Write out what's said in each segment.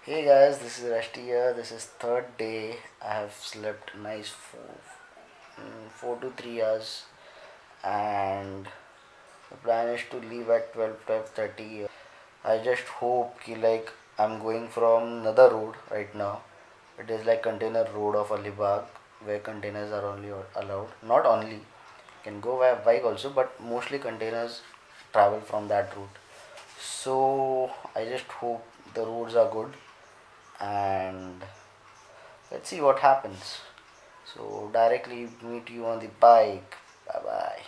Hey guys, this is Rashti here. This is third day. I have slept nice 4 to 3 hours, and the plan is to leave at 12:30. I just hope ki like I'm going from another road right now. It is like container road of alibaug where containers are only allowed. Not only, you can go by bike also, but mostly containers travel from that route. So I just hope the roads are good, and let's see what happens. So directly meet you on the bike. Bye bye.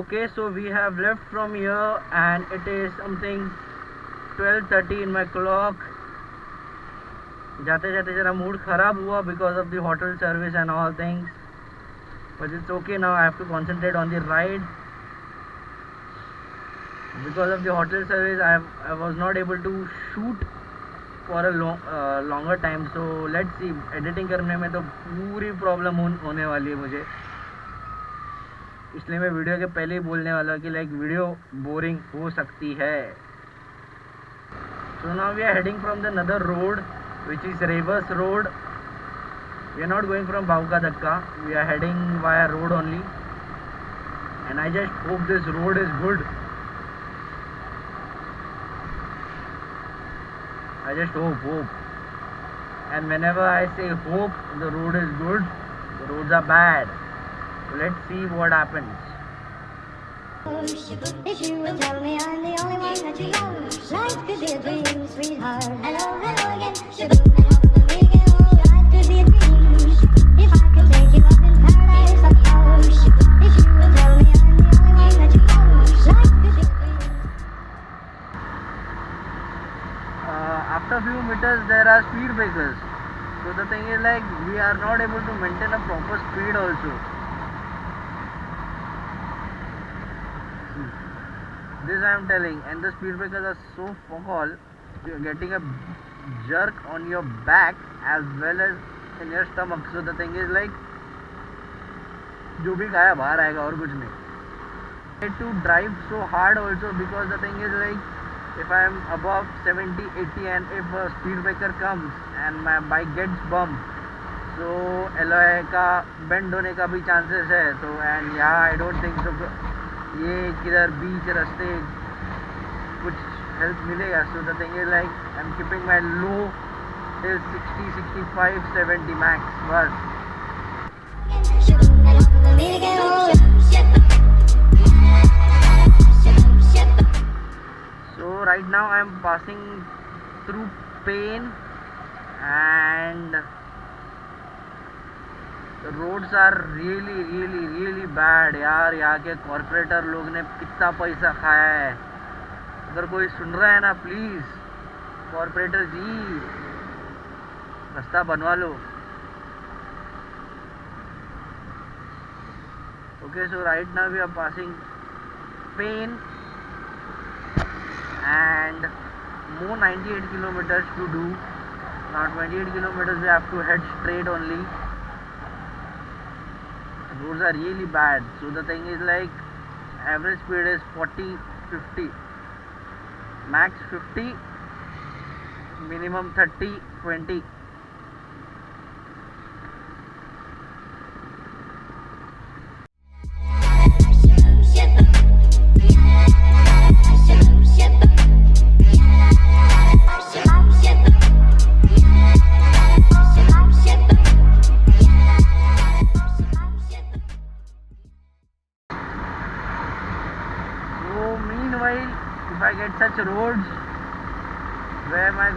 Okay, so we have left from here and it is something 12:30 in my clock. जाते जाते जरा mood खराब हुआ because of the hotel service and all things, but it's okay now. I have to concentrate on the ride. Because of the hotel service, I was not able to shoot for a longer time. So let's see. Editing करने में तो पूरी problem होने वाली है मुझे, इसलिए मैं वीडियो के पहले ही बोलने वाला हूँ कि लाइक वीडियो बोरिंग हो सकती है. So now we are heading from the another road, which is reverse road. We are not going from Bauka Dakka. We are heading via road only, and I just hope this road is good. I just hope. And whenever I say hope, the road is good, the roads are bad. So let's see what happens. If you would tell me I'm the only one that you love, life could be a dream, sweetheart. Hello again. Life could be a dream. If I could take you up in paradise, I suppose. If you would tell me I'm the only one that you love, life could be a dream. After a few meters, there are speed breakers. So the thing is like we are not able to maintain a proper speed also. This I am telling, and the speed breakers are so focal, you are getting a jerk on your back as well as in your stomach. So the thing is like जो भी खाया बाहर आएगा और कुछ नहीं. I need to drive so hard also because the thing is like if I am above 70, 80 and if a speed breaker comes and my bike gets bumped, so alloy का bend होने का भी chances है. तो and yeah, I don't think so ये किधर बीच रास्ते कुछ हेल्प मिलेगा. So the thing is like I am keeping my low till 60, 65, 70 max बस. So right now I am passing through pain and the roads are really bad. यार यहाँ के corporator लोग ने कितना पैसा खाया है. अगर कोई सुन रहा है ना, प्लीज कॉर्पोरेटर जी रास्ता बनवा लो. Okay, so right now we are passing pain and more 98 kilometers to do. Now 28 kilometers we have to head straight only. Roads are really bad. So the thing is like average speed is 40, 50, max 50, minimum 30, 20. If I get such roads where my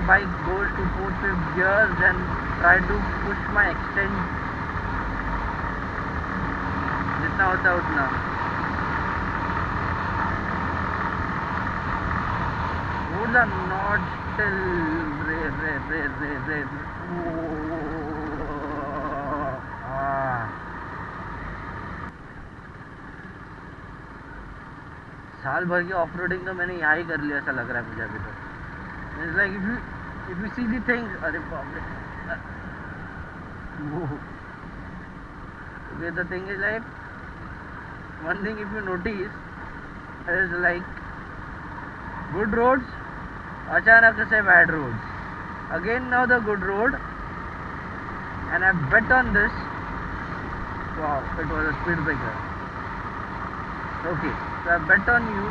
bike goes to 4th, 5th gears, then try to push my extend जितना होता है उतना. Roads are not still साल भर की off roading तो मैंने यहाँ ही कर लिया ऐसा लग रहा है मुझे अभी तो. It's like if you see the things, अरे बाप रे. Okay, the thing is like one thing if you notice is like good roads, अचानक से bad roads. Again now the good road, and I bet on this. Wow, it was a speed breaker. Okay, so I bet on you.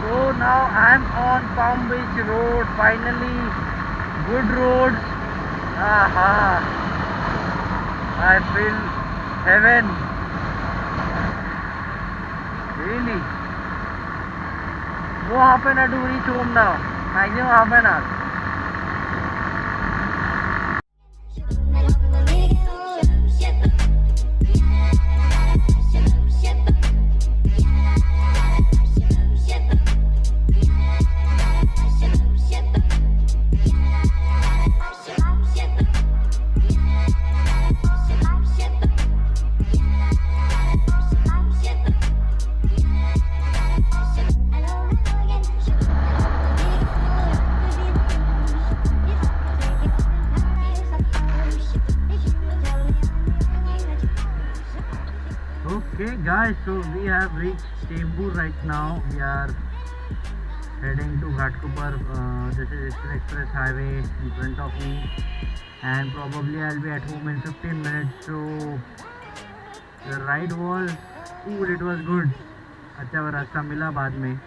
So now I'm on Palm Beach Road. Finally, good roads. Aha! I feel heaven. Really? More half an hour to reach home now. Maximum half an hour. Okay guys, so we have reached Chembur right now. We are heading to Ghatkopar. This is Eastern Express Highway in front of me, and probably I'll be at home in 15 minutes. So the ride was cool, it was good. अच्छा वो रास्ता मिला बाद में.